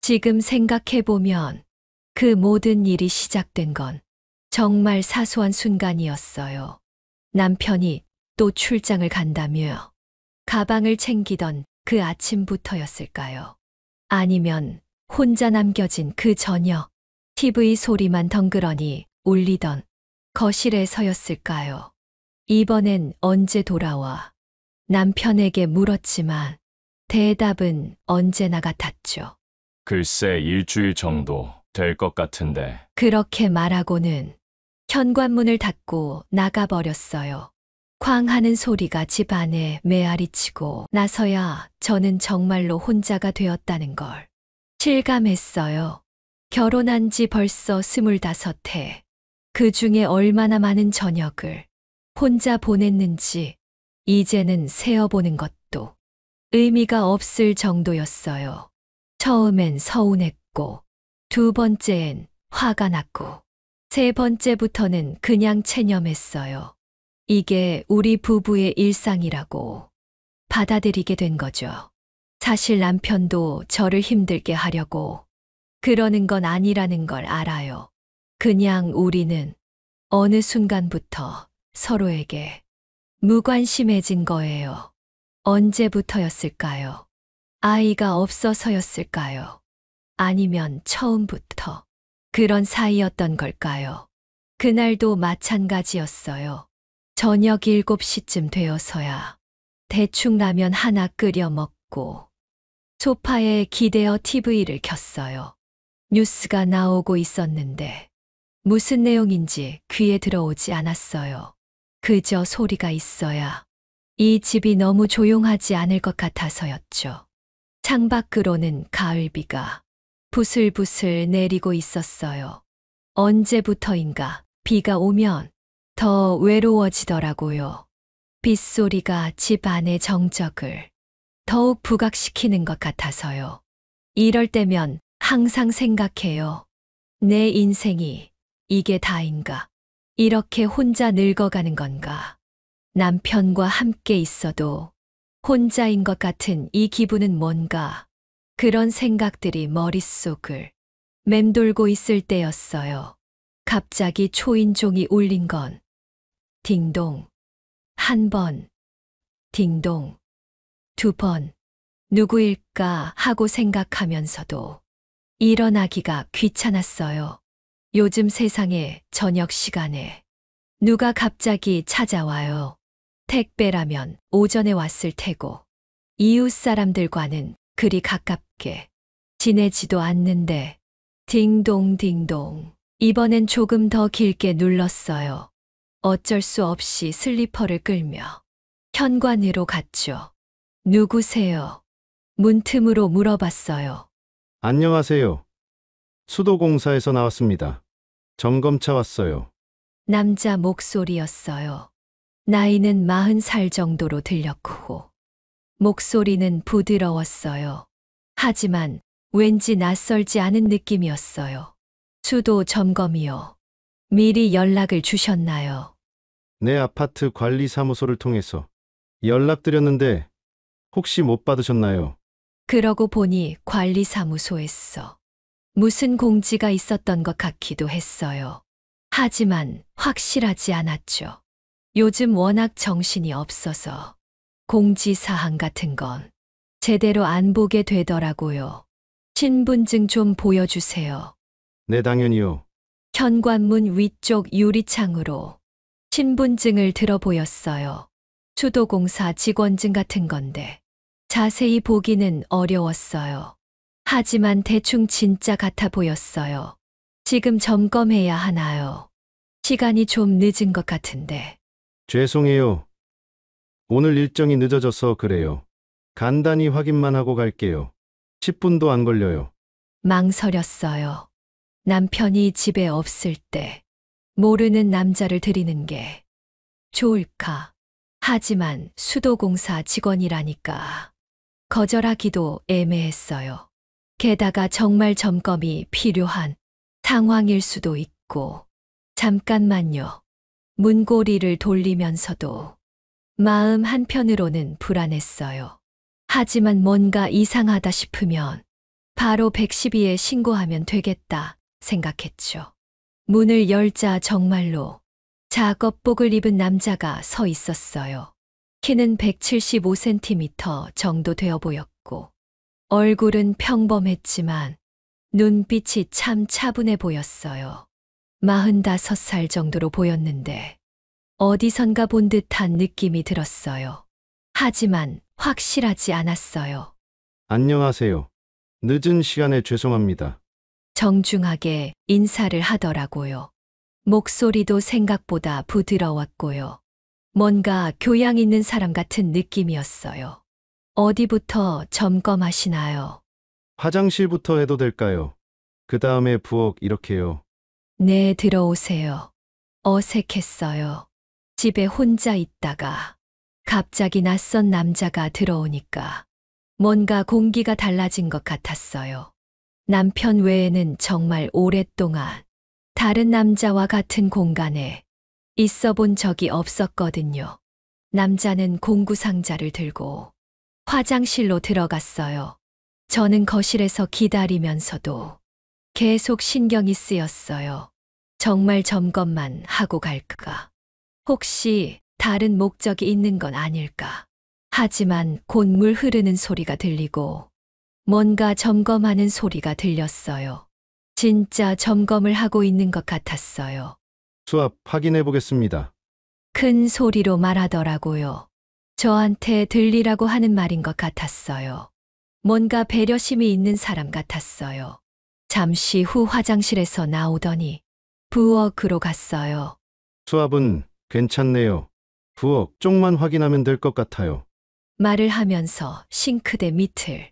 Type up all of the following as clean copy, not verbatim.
지금 생각해보면 그 모든 일이 시작된 건 정말 사소한 순간이었어요. 남편이 또 출장을 간다며 가방을 챙기던 그 아침부터였을까요? 아니면 혼자 남겨진 그 저녁, TV 소리만 덩그러니 울리던 거실에서였을까요? 이번엔 언제 돌아와? 남편에게 물었지만 대답은 언제나 같았죠. 글쎄 일주일 정도 될 것 같은데. 그렇게 말하고는 현관문을 닫고 나가버렸어요. 쾅 하는 소리가 집 안에 메아리치고 나서야 저는 정말로 혼자가 되었다는 걸 실감했어요. 결혼한 지 벌써 25해. 그 중에 얼마나 많은 저녁을 혼자 보냈는지 이제는 세어보는 것도 의미가 없을 정도였어요. 처음엔 서운했고, 두 번째엔 화가 났고, 세 번째부터는 그냥 체념했어요. 이게 우리 부부의 일상이라고 받아들이게 된 거죠. 사실 남편도 저를 힘들게 하려고 그러는 건 아니라는 걸 알아요. 그냥 우리는 어느 순간부터 서로에게 무관심해진 거예요. 언제부터였을까요? 아이가 없어서였을까요? 아니면 처음부터 그런 사이였던 걸까요? 그날도 마찬가지였어요. 저녁 7시쯤 되어서야 대충 라면 하나 끓여 먹고 소파에 기대어 TV를 켰어요. 뉴스가 나오고 있었는데 무슨 내용인지 귀에 들어오지 않았어요. 그저 소리가 있어야 이 집이 너무 조용하지 않을 것 같아서였죠. 창밖으로는 가을비가 부슬부슬 내리고 있었어요. 언제부터인가 비가 오면 더 외로워지더라고요. 빗소리가 집 안의 정적을 더욱 부각시키는 것 같아서요. 이럴 때면 항상 생각해요. 내 인생이 이게 다인가? 이렇게 혼자 늙어가는 건가? 남편과 함께 있어도 혼자인 것 같은 이 기분은 뭔가? 그런 생각들이 머릿속을 맴돌고 있을 때였어요. 갑자기 초인종이 울린 건 딩동. 한 번, 딩동. 두 번, 누구일까 하고 생각하면서도 일어나기가 귀찮았어요. 요즘 세상에 저녁 시간에 누가 갑자기 찾아와요. 택배라면 오전에 왔을 테고 이웃 사람들과는 그리 가깝게 지내지도 않는데 딩동 딩동. 이번엔 조금 더 길게 눌렀어요. 어쩔 수 없이 슬리퍼를 끌며 현관으로 갔죠. 누구세요? 문틈으로 물어봤어요. 안녕하세요. 수도공사에서 나왔습니다. 점검차 왔어요. 남자 목소리였어요. 나이는 40살 정도로 들렸고 목소리는 부드러웠어요. 하지만 왠지 낯설지 않은 느낌이었어요. 수도 점검이요. 미리 연락을 주셨나요? 내 아파트 관리사무소를 통해서 연락드렸는데 혹시 못 받으셨나요? 그러고 보니 관리사무소에서 무슨 공지가 있었던 것 같기도 했어요. 하지만 확실하지 않았죠. 요즘 워낙 정신이 없어서 공지사항 같은 건 제대로 안 보게 되더라고요. 신분증 좀 보여주세요. 네, 당연히요. 현관문 위쪽 유리창으로 신분증을 들어 보였어요. 수도공사 직원증 같은 건데 자세히 보기는 어려웠어요. 하지만 대충 진짜 같아 보였어요. 지금 점검해야 하나요? 시간이 좀 늦은 것 같은데. 죄송해요. 오늘 일정이 늦어져서 그래요. 간단히 확인만 하고 갈게요. 10분도 안 걸려요. 망설였어요. 남편이 집에 없을 때 모르는 남자를 들이는 게 좋을까? 하지만 수도공사 직원이라니까 거절하기도 애매했어요. 게다가 정말 점검이 필요한 상황일 수도 있고. 잠깐만요. 문고리를 돌리면서도 마음 한편으로는 불안했어요. 하지만 뭔가 이상하다 싶으면 바로 112에 신고하면 되겠다 생각했죠. 문을 열자 정말로 작업복을 입은 남자가 서 있었어요. 키는 175cm 정도 되어 보였고 얼굴은 평범했지만 눈빛이 참 차분해 보였어요. 45살 정도로 보였는데 어디선가 본 듯한 느낌이 들었어요. 하지만 확실하지 않았어요. 안녕하세요. 늦은 시간에 죄송합니다. 정중하게 인사를 하더라고요. 목소리도 생각보다 부드러웠고요. 뭔가 교양 있는 사람 같은 느낌이었어요. 어디부터 점검하시나요? 화장실부터 해도 될까요? 그 다음에 부엌 이렇게요. 네, 들어오세요. 어색했어요. 집에 혼자 있다가 갑자기 낯선 남자가 들어오니까 뭔가 공기가 달라진 것 같았어요. 남편 외에는 정말 오랫동안 다른 남자와 같은 공간에 있어 본 적이 없었거든요. 남자는 공구상자를 들고 화장실로 들어갔어요. 저는 거실에서 기다리면서도 계속 신경이 쓰였어요. 정말 점검만 하고 갈까? 혹시 다른 목적이 있는 건 아닐까? 하지만 곧 물 흐르는 소리가 들리고 뭔가 점검하는 소리가 들렸어요. 진짜 점검을 하고 있는 것 같았어요. 수압 확인해 보겠습니다. 큰 소리로 말하더라고요. 저한테 들리라고 하는 말인 것 같았어요. 뭔가 배려심이 있는 사람 같았어요. 잠시 후 화장실에서 나오더니 부엌으로 갔어요. 수압은 괜찮네요. 부엌 쪽만 확인하면 될 것 같아요. 말을 하면서 싱크대 밑을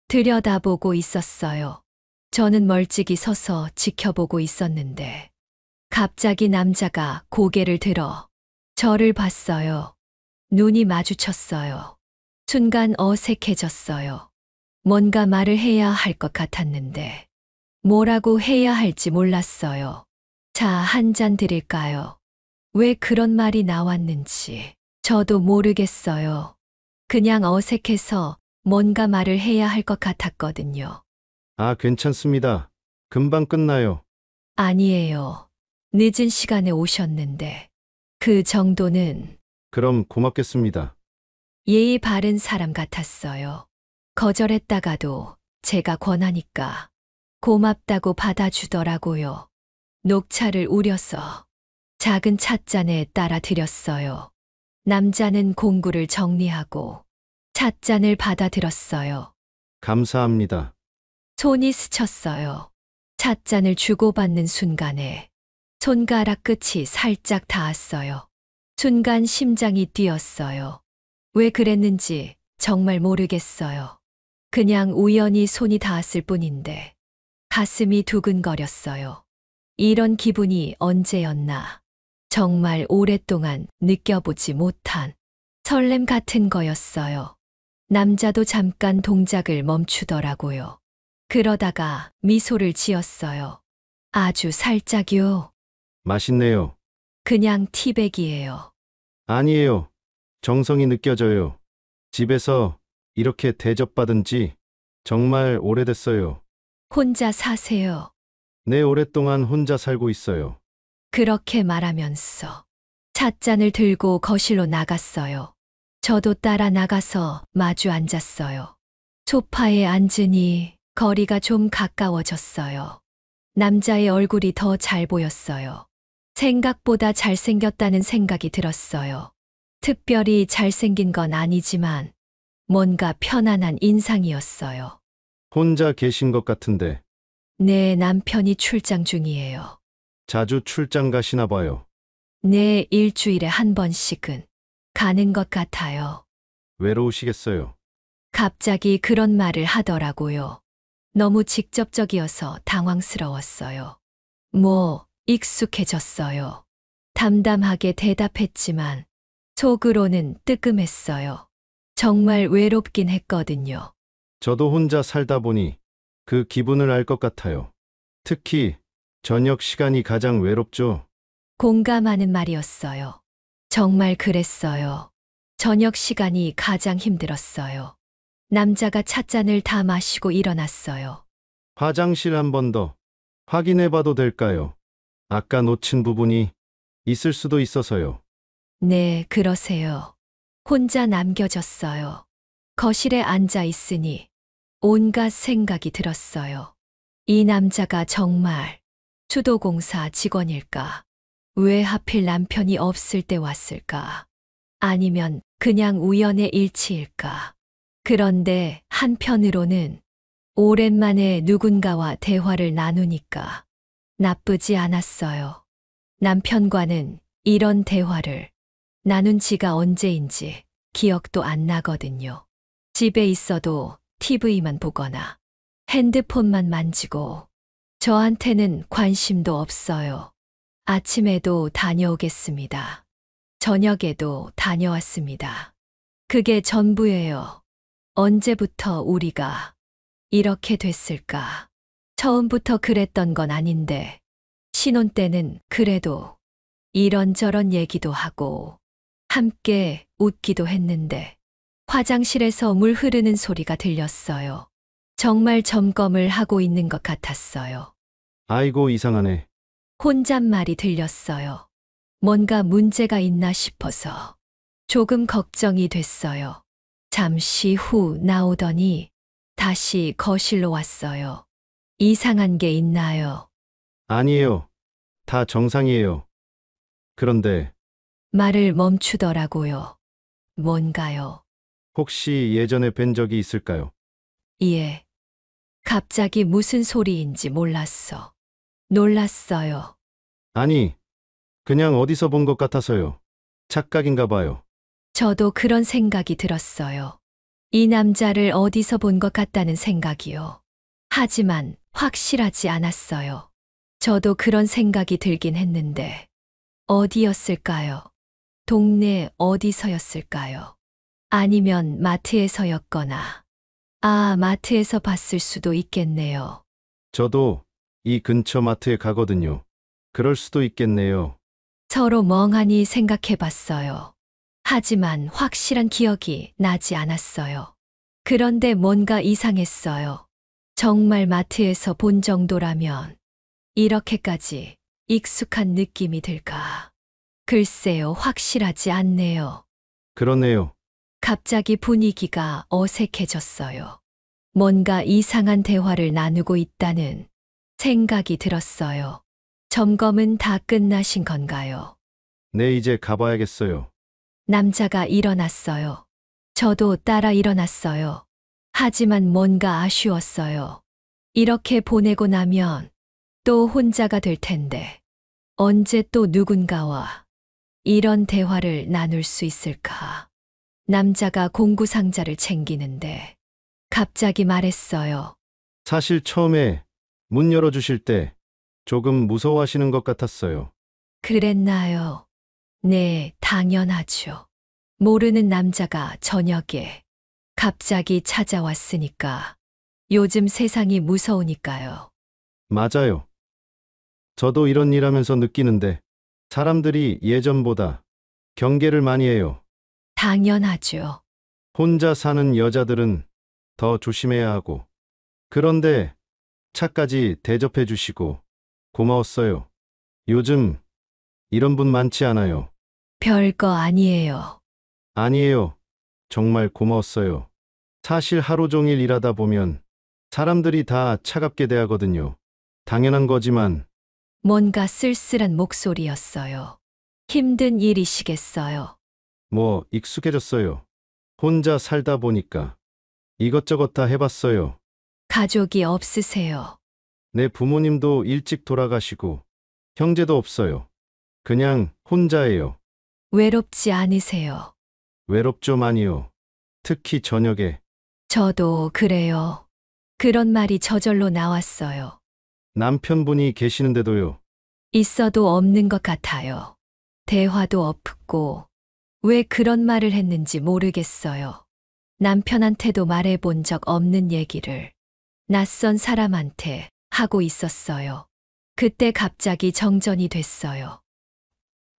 들여다보고 있었어요. 저는 멀찍이 서서 지켜보고 있었는데 갑자기 남자가 고개를 들어 저를 봤어요. 눈이 마주쳤어요. 순간 어색해졌어요. 뭔가 말을 해야 할 것 같았는데 뭐라고 해야 할지 몰랐어요. 차 한 잔 드릴까요? 왜 그런 말이 나왔는지 저도 모르겠어요. 그냥 어색해서 뭔가 말을 해야 할 것 같았거든요. 아, 괜찮습니다. 금방 끝나요. 아니에요. 늦은 시간에 오셨는데 그 정도는 그럼 고맙겠습니다. 예의 바른 사람 같았어요. 거절했다가도 제가 권하니까 고맙다고 받아주더라고요. 녹차를 우려서 작은 찻잔에 따라 드렸어요. 남자는 공구를 정리하고 찻잔을 받아들었어요. 감사합니다. 손이 스쳤어요. 찻잔을 주고받는 순간에 손가락 끝이 살짝 닿았어요. 순간 심장이 뛰었어요. 왜 그랬는지 정말 모르겠어요. 그냥 우연히 손이 닿았을 뿐인데 가슴이 두근거렸어요. 이런 기분이 언제였나. 정말 오랫동안 느껴보지 못한 설렘 같은 거였어요. 남자도 잠깐 동작을 멈추더라고요. 그러다가 미소를 지었어요. 아주 살짝요. 맛있네요. 그냥 티백이에요. 아니에요. 정성이 느껴져요. 집에서 이렇게 대접받은 지 정말 오래됐어요. 혼자 사세요. 네, 오랫동안 혼자 살고 있어요. 그렇게 말하면서 찻잔을 들고 거실로 나갔어요. 저도 따라 나가서 마주 앉았어요. 소파에 앉으니 거리가 좀 가까워졌어요. 남자의 얼굴이 더 잘 보였어요. 생각보다 잘생겼다는 생각이 들었어요. 특별히 잘생긴 건 아니지만 뭔가 편안한 인상이었어요. 혼자 계신 것 같은데 내 남편이 출장 중이에요. 자주 출장 가시나 봐요. 내 일주일에 한 번씩은 가는 것 같아요. 외로우시겠어요. 갑자기 그런 말을 하더라고요. 너무 직접적이어서 당황스러웠어요. 익숙해졌어요. 담담하게 대답했지만 속으로는 뜨끔했어요. 정말 외롭긴 했거든요. 저도 혼자 살다 보니 그 기분을 알 것 같아요. 특히 저녁 시간이 가장 외롭죠. 공감하는 말이었어요. 정말 그랬어요. 저녁 시간이 가장 힘들었어요. 남자가 찻잔을 다 마시고 일어났어요. 화장실 한 번 더 확인해 봐도 될까요? 아까 놓친 부분이 있을 수도 있어서요. 네, 그러세요. 혼자 남겨졌어요. 거실에 앉아 있으니 온갖 생각이 들었어요. 이 남자가 정말 수도공사 직원일까? 왜 하필 남편이 없을 때 왔을까? 아니면 그냥 우연의 일치일까? 그런데 한편으로는 오랜만에 누군가와 대화를 나누니까 나쁘지 않았어요. 남편과는 이런 대화를 나눈 지가 언제인지 기억도 안 나거든요. 집에 있어도 TV만 보거나 핸드폰만 만지고 저한테는 관심도 없어요. 아침에도 다녀오겠습니다. 저녁에도 다녀왔습니다. 그게 전부예요. 언제부터 우리가 이렇게 됐을까? 처음부터 그랬던 건 아닌데, 신혼 때는 그래도 이런저런 얘기도 하고, 함께 웃기도 했는데, 화장실에서 물 흐르는 소리가 들렸어요. 정말 점검을 하고 있는 것 같았어요. 아이고, 이상하네. 혼잣말이 들렸어요. 뭔가 문제가 있나 싶어서 조금 걱정이 됐어요. 잠시 후 나오더니 다시 거실로 왔어요. 이상한 게 있나요? 아니에요. 다 정상이에요. 그런데 말을 멈추더라고요. 뭔가요? 혹시 예전에 뵌 적이 있을까요? 예. 갑자기 무슨 소리인지 몰랐어. 놀랐어요. 아니, 그냥 어디서 본 것 같아서요. 착각인가 봐요. 저도 그런 생각이 들었어요. 이 남자를 어디서 본 것 같다는 생각이요. 하지만 확실하지 않았어요. 저도 그런 생각이 들긴 했는데, 어디였을까요? 동네 어디서였을까요? 아니면 마트에서였거나, 마트에서 봤을 수도 있겠네요. 저도 이 근처 마트에 가거든요. 그럴 수도 있겠네요. 서로 멍하니 생각해 봤어요. 하지만 확실한 기억이 나지 않았어요. 그런데 뭔가 이상했어요. 정말 마트에서 본 정도라면 이렇게까지 익숙한 느낌이 들까? 글쎄요, 확실하지 않네요. 그러네요. 갑자기 분위기가 어색해졌어요. 뭔가 이상한 대화를 나누고 있다는 생각이 들었어요. 점검은 다 끝나신 건가요? 네, 이제 가봐야겠어요. 남자가 일어났어요. 저도 따라 일어났어요. 하지만 뭔가 아쉬웠어요. 이렇게 보내고 나면 또 혼자가 될 텐데 언제 또 누군가와 이런 대화를 나눌 수 있을까? 남자가 공구 상자를 챙기는데 갑자기 말했어요. 사실 처음에 문 열어주실 때 조금 무서워하시는 것 같았어요. 그랬나요? 네, 당연하죠. 모르는 남자가 저녁에 갑자기 찾아왔으니까 요즘 세상이 무서우니까요. 맞아요. 저도 이런 일 하면서 느끼는데 사람들이 예전보다 경계를 많이 해요. 당연하죠. 혼자 사는 여자들은 더 조심해야 하고. 그런데 차까지 대접해 주시고 고마웠어요. 요즘 이런 분 많지 않아요. 별거 아니에요. 아니에요. 정말 고마웠어요. 사실 하루 종일 일하다 보면 사람들이 다 차갑게 대하거든요. 당연한 거지만 뭔가 쓸쓸한 목소리였어요. 힘든 일이시겠어요. 뭐 익숙해졌어요. 혼자 살다 보니까 이것저것 다 해봤어요. 가족이 없으세요. 내 부모님도 일찍 돌아가시고 형제도 없어요. 그냥 혼자예요. 외롭지 않으세요. 외롭죠 많이요. 특히 저녁에 저도 그래요. 그런 말이 저절로 나왔어요. 남편분이 계시는데도요. 있어도 없는 것 같아요. 대화도 없고, 왜 그런 말을 했는지 모르겠어요. 남편한테도 말해본 적 없는 얘기를 낯선 사람한테 하고 있었어요. 그때 갑자기 정전이 됐어요.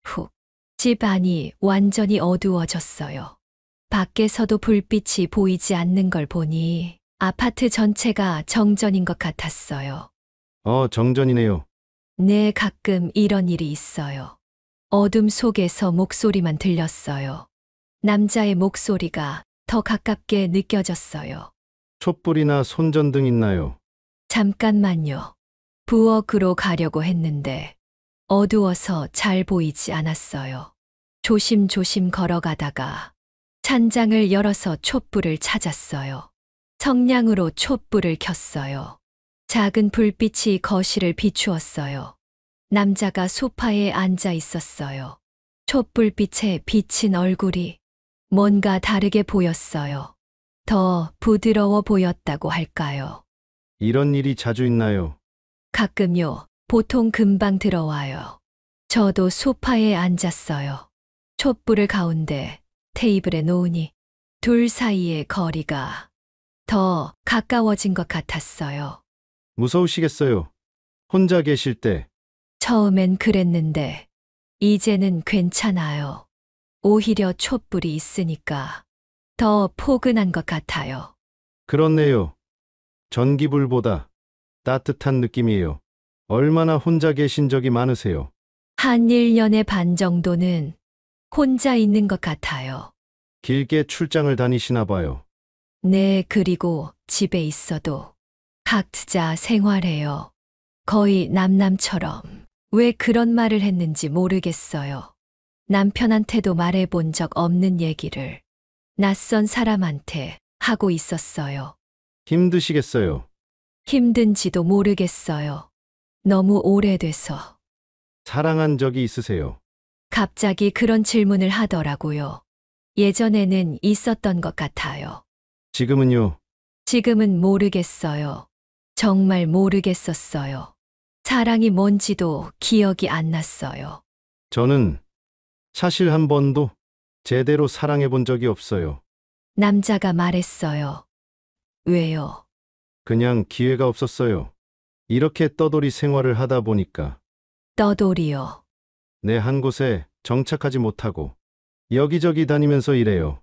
훅. 집 안이 완전히 어두워졌어요. 밖에서도 불빛이 보이지 않는 걸 보니 아파트 전체가 정전인 것 같았어요. 정전이네요. 네, 가끔 이런 일이 있어요. 어둠 속에서 목소리만 들렸어요. 남자의 목소리가 더 가깝게 느껴졌어요. 촛불이나 손전등 있나요? 잠깐만요. 부엌으로 가려고 했는데 어두워서 잘 보이지 않았어요. 조심조심 걸어가다가 찬장을 열어서 촛불을 찾았어요. 성냥으로 촛불을 켰어요. 작은 불빛이 거실을 비추었어요. 남자가 소파에 앉아 있었어요. 촛불빛에 비친 얼굴이 뭔가 다르게 보였어요. 더 부드러워 보였다고 할까요? 이런 일이 자주 있나요? 가끔요. 보통 금방 들어와요. 저도 소파에 앉았어요. 촛불을 가운데 테이블에 놓으니 둘 사이의 거리가 더 가까워진 것 같았어요. 무서우시겠어요. 혼자 계실 때. 처음엔 그랬는데 이제는 괜찮아요. 오히려 촛불이 있으니까 더 포근한 것 같아요. 그렇네요. 전기불보다 따뜻한 느낌이에요. 얼마나 혼자 계신 적이 많으세요? 한 1년의 반 정도는 혼자 있는 것 같아요. 길게 출장을 다니시나 봐요. 네, 그리고 집에 있어도 각자 생활해요. 거의 남남처럼. 왜 그런 말을 했는지 모르겠어요. 남편한테도 말해본 적 없는 얘기를 낯선 사람한테 하고 있었어요. 힘드시겠어요. 힘든지도 모르겠어요. 너무 오래돼서. 사랑한 적이 있으세요. 갑자기 그런 질문을 하더라고요. 예전에는 있었던 것 같아요. 지금은요. 지금은 모르겠어요. 정말 모르겠었어요. 사랑이 뭔지도 기억이 안 났어요. 저는 사실 한 번도 제대로 사랑해 본 적이 없어요. 남자가 말했어요. 왜요? 그냥 기회가 없었어요. 이렇게 떠돌이 생활을 하다 보니까 떠돌이요. 내 한 곳에 정착하지 못하고 여기저기 다니면서 일해요.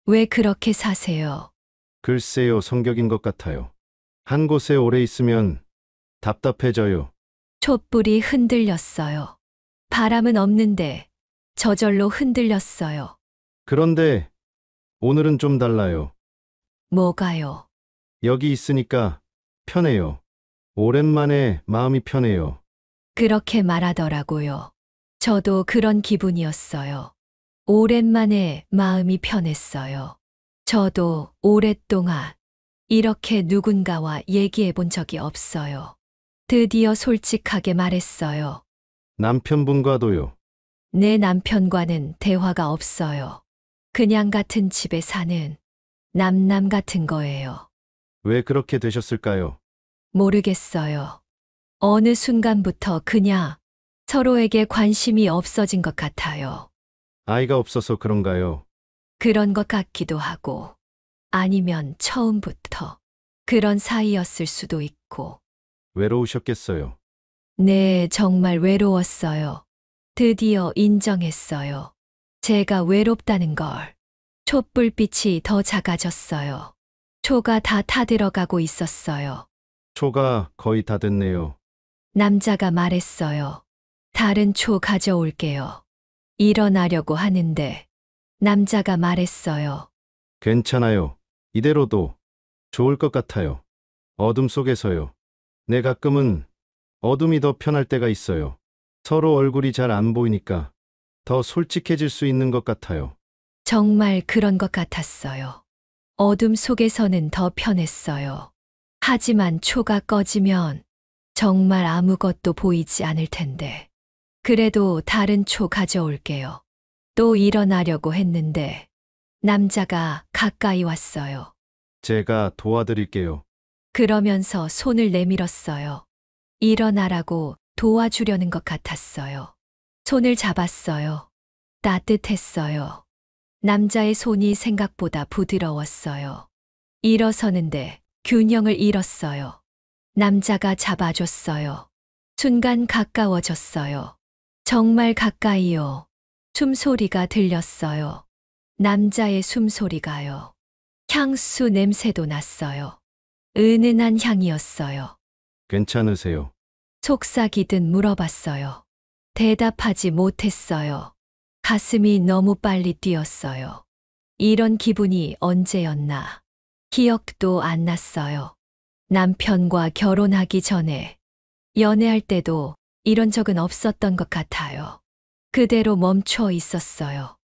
왜 그렇게 사세요? 글쎄요, 성격인 것 같아요. 한 곳에 오래 있으면 답답해져요. 촛불이 흔들렸어요. 바람은 없는데 저절로 흔들렸어요. 그런데 오늘은 좀 달라요. 뭐가요? 여기 있으니까 편해요. 오랜만에 마음이 편해요. 그렇게 말하더라고요. 저도 그런 기분이었어요. 오랜만에 마음이 편했어요. 저도 오랫동안 이렇게 누군가와 얘기해 본 적이 없어요. 드디어 솔직하게 말했어요. 남편분과도요. 내 남편과는 대화가 없어요. 그냥 같은 집에 사는 남남 같은 거예요. 왜 그렇게 되셨을까요? 모르겠어요. 어느 순간부터 그냥 서로에게 관심이 없어진 것 같아요. 아이가 없어서 그런가요? 그런 것 같기도 하고, 아니면 처음부터 그런 사이였을 수도 있고. 외로우셨겠어요. 네, 정말 외로웠어요. 드디어 인정했어요. 제가 외롭다는 걸. 촛불빛이 더 작아졌어요. 초가 다 타들어가고 있었어요. 초가 거의 다 됐네요. 남자가 말했어요. 다른 초 가져올게요. 일어나려고 하는데 남자가 말했어요. 괜찮아요. 이대로도 좋을 것 같아요. 어둠 속에서요. 네, 가끔은 어둠이 더 편할 때가 있어요. 서로 얼굴이 잘 안 보이니까 더 솔직해질 수 있는 것 같아요. 정말 그런 것 같았어요. 어둠 속에서는 더 편했어요. 하지만 초가 꺼지면 정말 아무것도 보이지 않을 텐데. 그래도 다른 초 가져올게요. 또 일어나려고 했는데 남자가 가까이 왔어요. 제가 도와드릴게요. 그러면서 손을 내밀었어요. 일어나라고 도와주려는 것 같았어요. 손을 잡았어요. 따뜻했어요. 남자의 손이 생각보다 부드러웠어요. 일어서는데 균형을 잃었어요. 남자가 잡아줬어요. 순간 가까워졌어요. 정말 가까이요. 숨소리가 들렸어요. 남자의 숨소리가요. 향수 냄새도 났어요. 은은한 향이었어요. 괜찮으세요? 속삭이듯 물어봤어요. 대답하지 못했어요. 가슴이 너무 빨리 뛰었어요. 이런 기분이 언제였나. 기억도 안 났어요. 남편과 결혼하기 전에 연애할 때도 이런 적은 없었던 것 같아요. 그대로 멈춰 있었어요.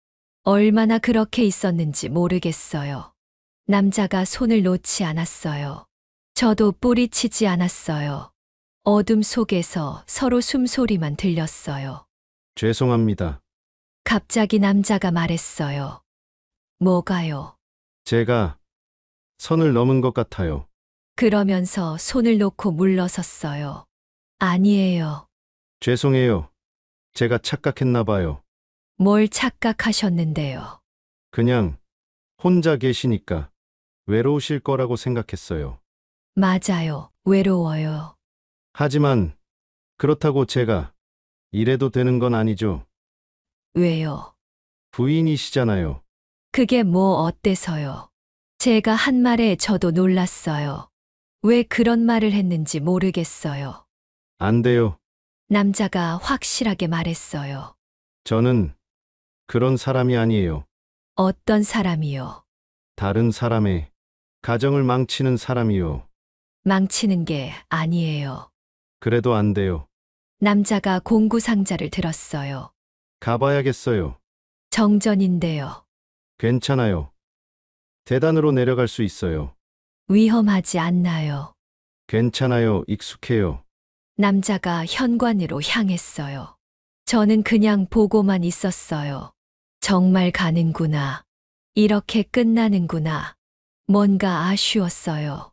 얼마나 그렇게 있었는지 모르겠어요. 남자가 손을 놓지 않았어요. 저도 뿌리치지 않았어요. 어둠 속에서 서로 숨소리만 들렸어요. 죄송합니다. 갑자기 남자가 말했어요. 뭐가요? 제가 선을 넘은 것 같아요. 그러면서 손을 놓고 물러섰어요. 아니에요. 죄송해요. 제가 착각했나 봐요. 뭘 착각하셨는데요. 그냥 혼자 계시니까 외로우실 거라고 생각했어요. 맞아요. 외로워요. 하지만 그렇다고 제가 이래도 되는 건 아니죠. 왜요? 부인이시잖아요. 그게 뭐 어때서요? 제가 한 말에 저도 놀랐어요. 왜 그런 말을 했는지 모르겠어요. 안 돼요. 남자가 확실하게 말했어요. 저는 그런 사람이 아니에요. 어떤 사람이요? 다른 사람의 가정을 망치는 사람이요. 망치는 게 아니에요. 그래도 안 돼요. 남자가 공구 상자를 들었어요. 가봐야겠어요. 정전인데요. 괜찮아요. 계단으로 내려갈 수 있어요. 위험하지 않나요? 괜찮아요. 익숙해요. 남자가 현관으로 향했어요. 저는 그냥 보고만 있었어요. 정말 가는구나. 이렇게 끝나는구나. 뭔가 아쉬웠어요.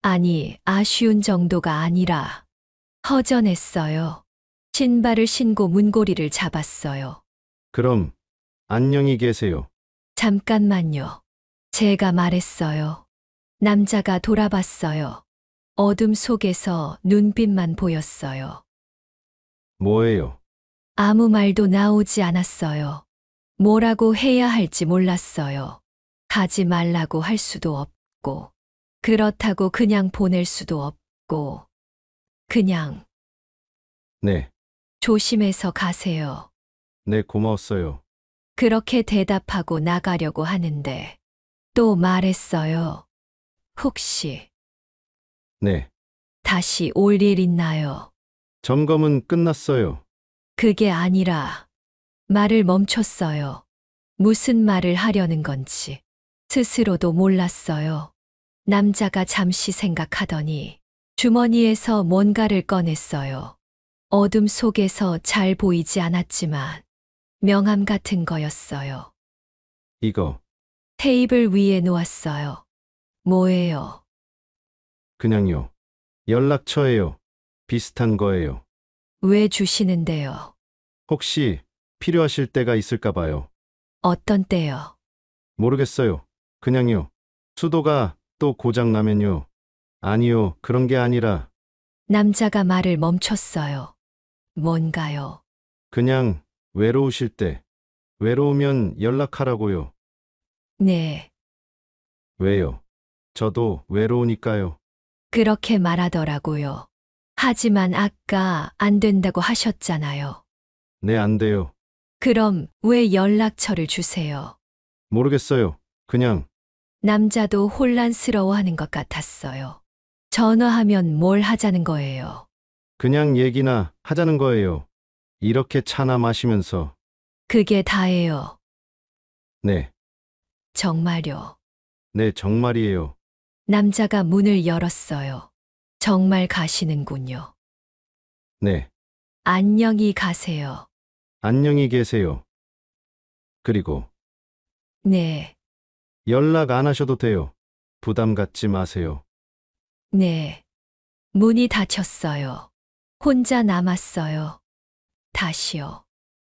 아니, 아쉬운 정도가 아니라 허전했어요. 신발을 신고 문고리를 잡았어요. 그럼 안녕히 계세요. 잠깐만요. 제가 말했어요. 남자가 돌아봤어요. 어둠 속에서 눈빛만 보였어요. 뭐예요? 아무 말도 나오지 않았어요. 뭐라고 해야 할지 몰랐어요. 가지 말라고 할 수도 없고, 그렇다고 그냥 보낼 수도 없고, 그냥 네, 조심해서 가세요. 네, 고마웠어요. 그렇게 대답하고 나가려고 하는데, 또 말했어요. 혹시 네, 다시 올 일 있나요? 점검은 끝났어요. 그게 아니라 말을 멈췄어요. 무슨 말을 하려는 건지 스스로도 몰랐어요. 남자가 잠시 생각하더니 주머니에서 뭔가를 꺼냈어요. 어둠 속에서 잘 보이지 않았지만 명함 같은 거였어요. 이거 테이블 위에 놓았어요. 뭐예요? 그냥요. 연락처예요. 비슷한 거예요. 왜 주시는데요? 혹시 필요하실 때가 있을까 봐요. 어떤 때요? 모르겠어요. 그냥요. 수도가 또 고장 나면요. 아니요, 그런 게 아니라 남자가 말을 멈췄어요. 뭔가요? 그냥 외로우실 때 외로우면 연락하라고요. 네, 왜요? 저도 외로우니까요. 그렇게 말하더라고요. 하지만 아까 안 된다고 하셨잖아요. 네, 안 돼요. 그럼 왜 연락처를 주세요? 모르겠어요. 그냥 남자도 혼란스러워하는 것 같았어요. 전화하면 뭘 하자는 거예요? 그냥 얘기나 하자는 거예요. 이렇게 차나 마시면서. 그게 다예요. 네, 정말요. 네, 정말이에요. 남자가 문을 열었어요. 정말 가시는군요. 네, 안녕히 가세요. 안녕히 계세요. 그리고 네, 연락 안 하셔도 돼요. 부담 갖지 마세요. 네. 문이 닫혔어요. 혼자 남았어요. 다시요.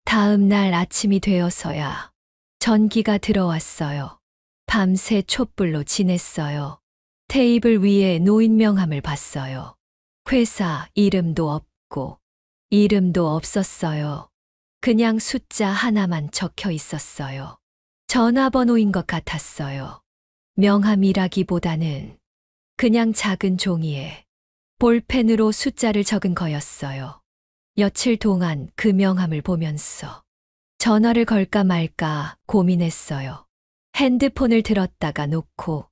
다음 날 아침이 되어서야 전기가 들어왔어요. 밤새 촛불로 지냈어요. 테이블 위에 놓인 명함을 봤어요. 회사 이름도 없고 이름도 없었어요. 그냥 숫자 하나만 적혀 있었어요. 전화번호인 것 같았어요. 명함이라기보다는 그냥 작은 종이에 볼펜으로 숫자를 적은 거였어요. 며칠 동안 그 명함을 보면서 전화를 걸까 말까 고민했어요. 핸드폰을 들었다가 놓고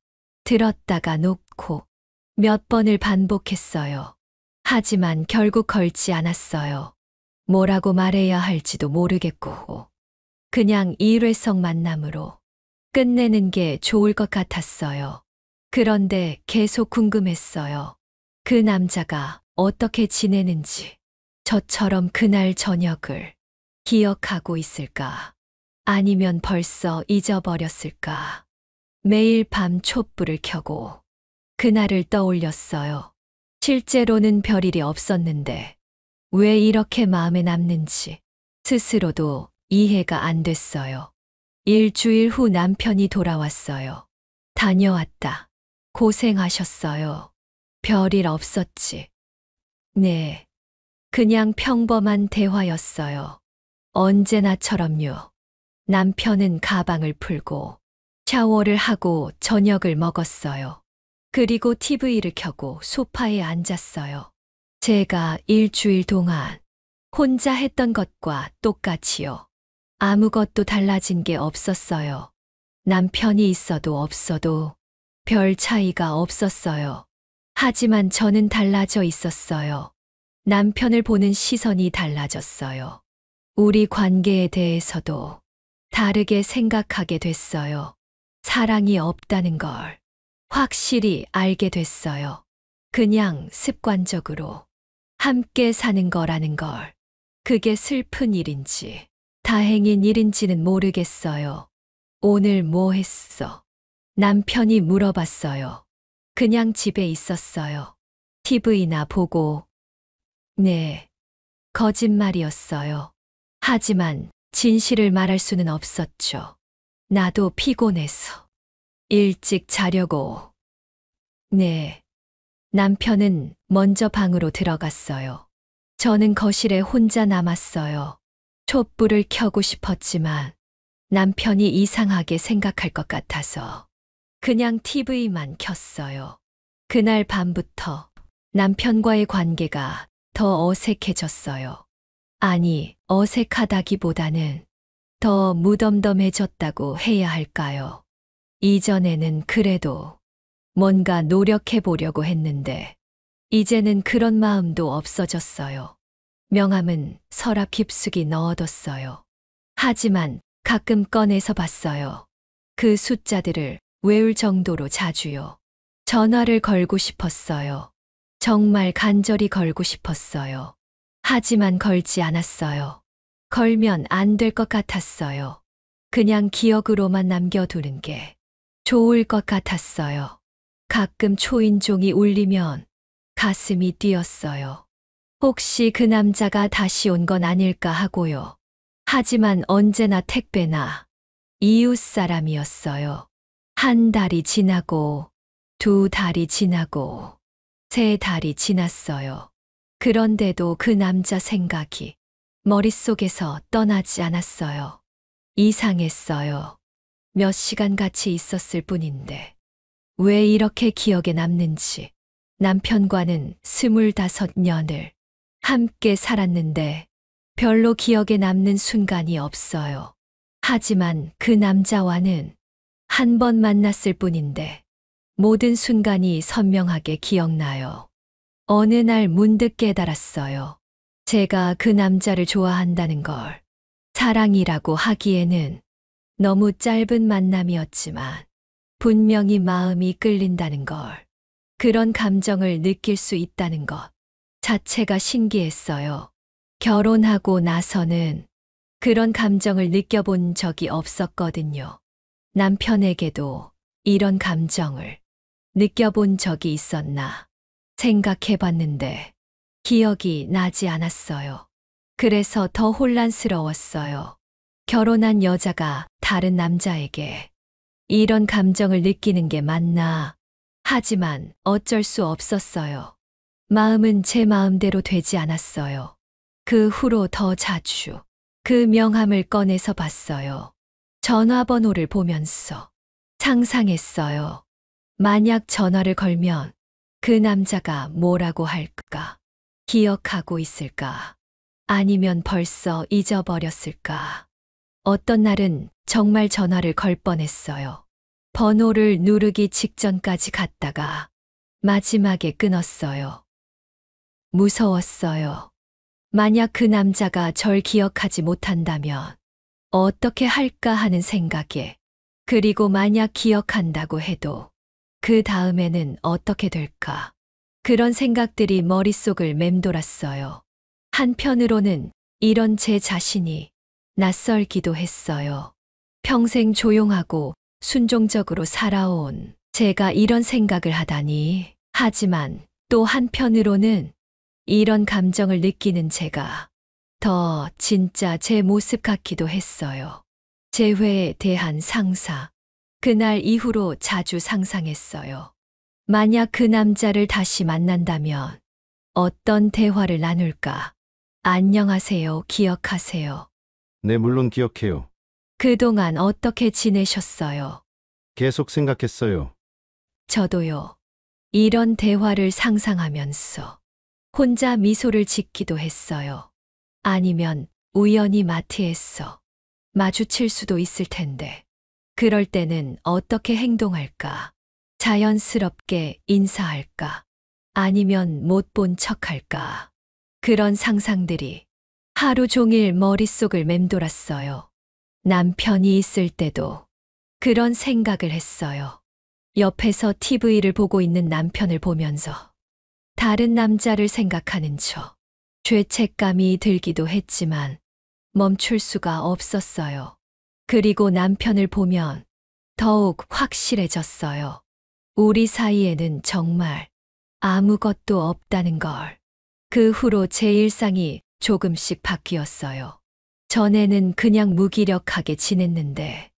몇 번을 반복했어요. 하지만 결국 걸지 않았어요. 뭐라고 말해야 할지도 모르겠고 그냥 일회성 만남으로 끝내는 게 좋을 것 같았어요. 그런데 계속 궁금했어요. 그 남자가 어떻게 지내는지, 저처럼 그날 저녁을 기억하고 있을까? 아니면 벌써 잊어버렸을까? 매일 밤 촛불을 켜고 그날을 떠올렸어요. 실제로는 별일이 없었는데 왜 이렇게 마음에 남는지 스스로도 이해가 안 됐어요. 일주일 후 남편이 돌아왔어요. 다녀왔다. 고생하셨어요. 별일 없었지. 네. 그냥 평범한 대화였어요. 언제나처럼요. 남편은 가방을 풀고 샤워를 하고 저녁을 먹었어요. 그리고 TV를 켜고 소파에 앉았어요. 제가 일주일 동안 혼자 했던 것과 똑같이요. 아무것도 달라진 게 없었어요. 남편이 있어도 없어도 별 차이가 없었어요. 하지만 저는 달라져 있었어요. 남편을 보는 시선이 달라졌어요. 우리 관계에 대해서도 다르게 생각하게 됐어요. 사랑이 없다는 걸 확실히 알게 됐어요. 그냥 습관적으로 함께 사는 거라는 걸. 그게 슬픈 일인지 다행인 일인지는 모르겠어요. 오늘 뭐 했어? 남편이 물어봤어요. 그냥 집에 있었어요. TV나 보고. 네. 거짓말이었어요. 하지만 진실을 말할 수는 없었죠. 나도 피곤해서. 일찍 자려고. 네. 남편은 먼저 방으로 들어갔어요. 저는 거실에 혼자 남았어요. 촛불을 켜고 싶었지만 남편이 이상하게 생각할 것 같아서 그냥 TV만 켰어요. 그날 밤부터 남편과의 관계가 더 어색해졌어요. 아니, 어색하다기보다는 더 무덤덤해졌다고 해야 할까요? 이전에는 그래도 뭔가 노력해 보려고 했는데 이제는 그런 마음도 없어졌어요. 명함은 서랍 깊숙이 넣어뒀어요. 하지만 가끔 꺼내서 봤어요. 그 숫자들을 외울 정도로 자주요. 전화를 걸고 싶었어요. 정말 간절히 걸고 싶었어요. 하지만 걸지 않았어요. 걸면 안 될 것 같았어요. 그냥 기억으로만 남겨두는 게 좋을 것 같았어요. 가끔 초인종이 울리면 가슴이 뛰었어요. 혹시 그 남자가 다시 온 건 아닐까 하고요. 하지만 언제나 택배나 이웃 사람이었어요. 한 달이 지나고, 두 달이 지나고, 세 달이 지났어요. 그런데도 그 남자 생각이 머릿속에서 떠나지 않았어요. 이상했어요. 몇 시간 같이 있었을 뿐인데 왜 이렇게 기억에 남는지. 남편과는 25년을 함께 살았는데 별로 기억에 남는 순간이 없어요. 하지만 그 남자와는 한 번 만났을 뿐인데 모든 순간이 선명하게 기억나요. 어느 날 문득 깨달았어요. 제가 그 남자를 좋아한다는 걸. 사랑이라고 하기에는 너무 짧은 만남이었지만 분명히 마음이 끌린다는 걸. 그런 감정을 느낄 수 있다는 것 자체가 신기했어요. 결혼하고 나서는 그런 감정을 느껴본 적이 없었거든요. 남편에게도 이런 감정을 느껴본 적이 있었나 생각해 봤는데 기억이 나지 않았어요. 그래서 더 혼란스러웠어요. 결혼한 여자가 다른 남자에게 이런 감정을 느끼는 게 맞나? 하지만 어쩔 수 없었어요. 마음은 제 마음대로 되지 않았어요. 그 후로 더 자주 그 명함을 꺼내서 봤어요. 전화번호를 보면서 상상했어요. 만약 전화를 걸면 그 남자가 뭐라고 할까? 기억하고 있을까? 아니면 벌써 잊어버렸을까? 어떤 날은 정말 전화를 걸 뻔했어요. 번호를 누르기 직전까지 갔다가 마지막에 끊었어요. 무서웠어요. 만약 그 남자가 절 기억하지 못한다면 어떻게 할까 하는 생각에, 그리고 만약 기억한다고 해도 그 다음에는 어떻게 될까? 그런 생각들이 머릿속을 맴돌았어요. 한편으로는 이런 제 자신이 낯설기도 했어요. 평생 조용하고 순종적으로 살아온 제가 이런 생각을 하다니. 하지만 또 한편으로는 이런 감정을 느끼는 제가 더 진짜 제 모습 같기도 했어요. 재회에 대한 상사. 그날 이후로 자주 상상했어요. 만약 그 남자를 다시 만난다면 어떤 대화를 나눌까? 안녕하세요, 기억하세요. 네, 물론 기억해요. 그동안 어떻게 지내셨어요? 계속 생각했어요. 저도요. 이런 대화를 상상하면서 혼자 미소를 짓기도 했어요. 아니면 우연히 마트에서 마주칠 수도 있을 텐데, 그럴 때는 어떻게 행동할까? 자연스럽게 인사할까? 아니면 못 본 척할까? 그런 상상들이 하루 종일 머릿속을 맴돌았어요. 남편이 있을 때도 그런 생각을 했어요. 옆에서 TV를 보고 있는 남편을 보면서 다른 남자를 생각하는 척 죄책감이 들기도 했지만 멈출 수가 없었어요. 그리고 남편을 보면 더욱 확실해졌어요. 우리 사이에는 정말 아무것도 없다는 걸. 그 후로 제 일상이 조금씩 바뀌었어요. 전에는 그냥 무기력하게 지냈는데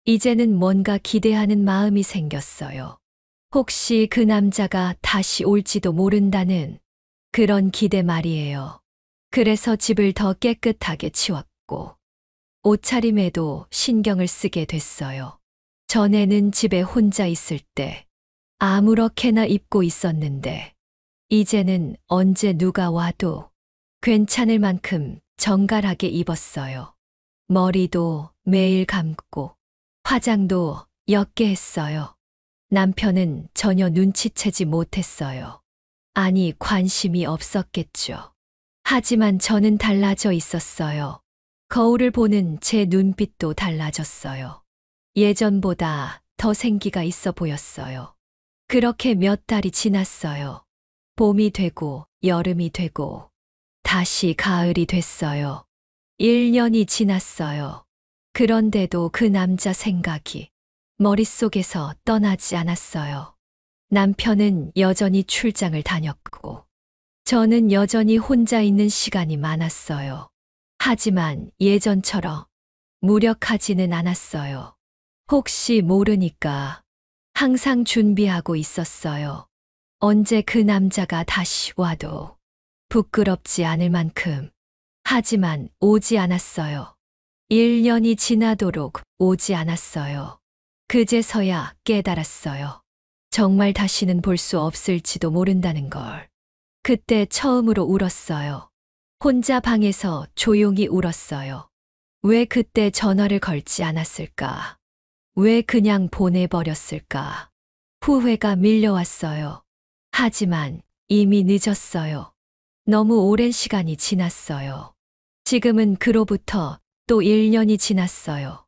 이제는 뭔가 기대하는 마음이 생겼어요. 혹시 그 남자가 다시 올지도 모른다는 그런 기대 말이에요. 그래서 집을 더 깨끗하게 치웠고 옷차림에도 신경을 쓰게 됐어요. 전에는 집에 혼자 있을 때 아무렇게나 입고 있었는데 이제는 언제 누가 와도 괜찮을 만큼 정갈하게 입었어요. 머리도 매일 감고 화장도 옅게 했어요. 남편은 전혀 눈치채지 못했어요. 아니, 관심이 없었겠죠. 하지만 저는 달라져 있었어요. 거울을 보는 제 눈빛도 달라졌어요. 예전보다 더 생기가 있어 보였어요. 그렇게 몇 달이 지났어요. 봄이 되고 여름이 되고 다시 가을이 됐어요. 1년이 지났어요. 그런데도 그 남자 생각이 머릿속에서 떠나지 않았어요. 남편은 여전히 출장을 다녔고 저는 여전히 혼자 있는 시간이 많았어요. 하지만 예전처럼 무력하지는 않았어요. 혹시 모르니까 항상 준비하고 있었어요. 언제 그 남자가 다시 와도 부끄럽지 않을 만큼. 하지만 오지 않았어요. 1년이 지나도록 오지 않았어요. 그제서야 깨달았어요. 정말 다시는 볼 수 없을지도 모른다는 걸. 그때 처음으로 울었어요. 혼자 방에서 조용히 울었어요. 왜 그때 전화를 걸지 않았을까? 왜 그냥 보내버렸을까? 후회가 밀려왔어요. 하지만 이미 늦었어요. 너무 오랜 시간이 지났어요. 지금은 그로부터 또 1년이 지났어요.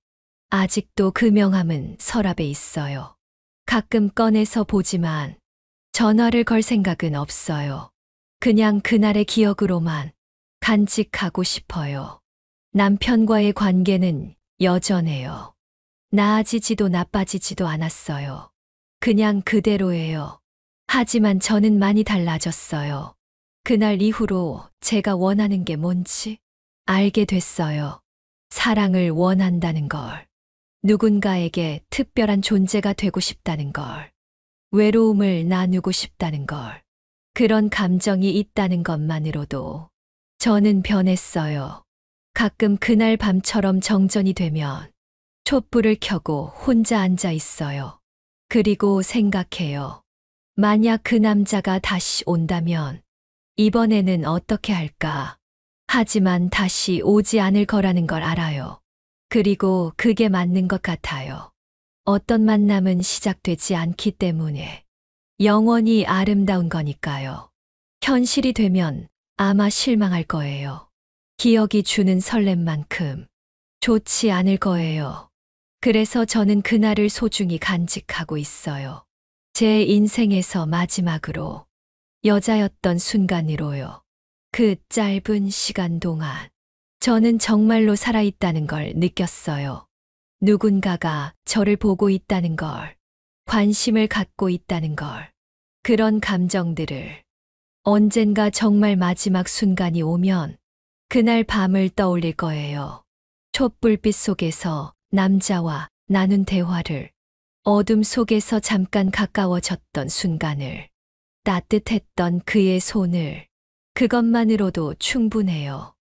아직도 그 명함은 서랍에 있어요. 가끔 꺼내서 보지만 전화를 걸 생각은 없어요. 그냥 그날의 기억으로만 간직하고 싶어요. 남편과의 관계는 여전해요. 나아지지도 나빠지지도 않았어요. 그냥 그대로예요. 하지만 저는 많이 달라졌어요. 그날 이후로 제가 원하는 게 뭔지 알게 됐어요. 사랑을 원한다는 걸. 누군가에게 특별한 존재가 되고 싶다는 걸. 외로움을 나누고 싶다는 걸. 그런 감정이 있다는 것만으로도 저는 변했어요. 가끔 그날 밤처럼 정전이 되면 촛불을 켜고 혼자 앉아 있어요. 그리고 생각해요. 만약 그 남자가 다시 온다면 이번에는 어떻게 할까? 하지만 다시 오지 않을 거라는 걸 알아요. 그리고 그게 맞는 것 같아요. 어떤 만남은 시작되지 않기 때문에 영원히 아름다운 거니까요. 현실이 되면 아마 실망할 거예요. 기억이 주는 설렘만큼 좋지 않을 거예요. 그래서 저는 그날을 소중히 간직하고 있어요. 제 인생에서 마지막으로 여자였던 순간으로요. 그 짧은 시간 동안 저는 정말로 살아있다는 걸 느꼈어요. 누군가가 저를 보고 있다는 걸, 관심을 갖고 있다는 걸, 그런 감정들을 언젠가 정말 마지막 순간이 오면 그날 밤을 떠올릴 거예요. 촛불빛 속에서 남자와 나눈 대화를, 어둠 속에서 잠깐 가까워졌던 순간을, 따뜻했던 그의 손을, 그것만으로도 충분해요.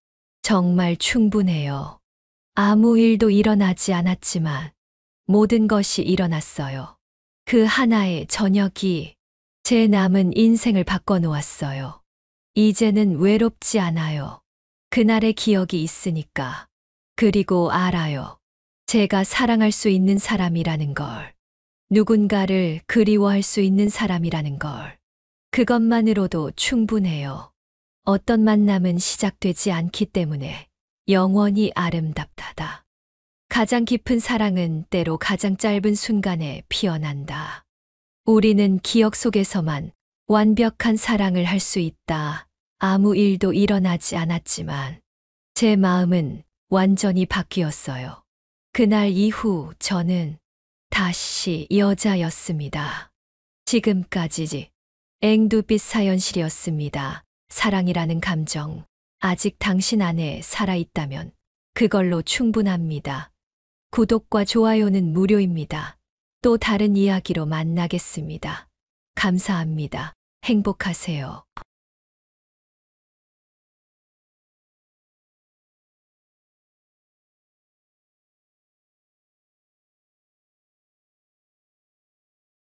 정말 충분해요. 아무 일도 일어나지 않았지만 모든 것이 일어났어요. 그 하나의 저녁이 제 남은 인생을 바꿔놓았어요. 이제는 외롭지 않아요. 그날의 기억이 있으니까. 그리고 알아요. 제가 사랑할 수 있는 사람이라는 걸. 누군가를 그리워할 수 있는 사람이라는 걸. 그것만으로도 충분해요. 어떤 만남은 시작되지 않기 때문에 영원히 아름답다. 가장 깊은 사랑은 때로 가장 짧은 순간에 피어난다. 우리는 기억 속에서만 완벽한 사랑을 할 수 있다. 아무 일도 일어나지 않았지만 제 마음은 완전히 바뀌었어요. 그날 이후 저는 다시 여자였습니다. 지금까지 앵두빛 사연실이었습니다. 사랑이라는 감정, 아직 당신 안에 살아있다면 그걸로 충분합니다. 구독과 좋아요는 무료입니다. 또 다른 이야기로 만나겠습니다. 감사합니다. 행복하세요.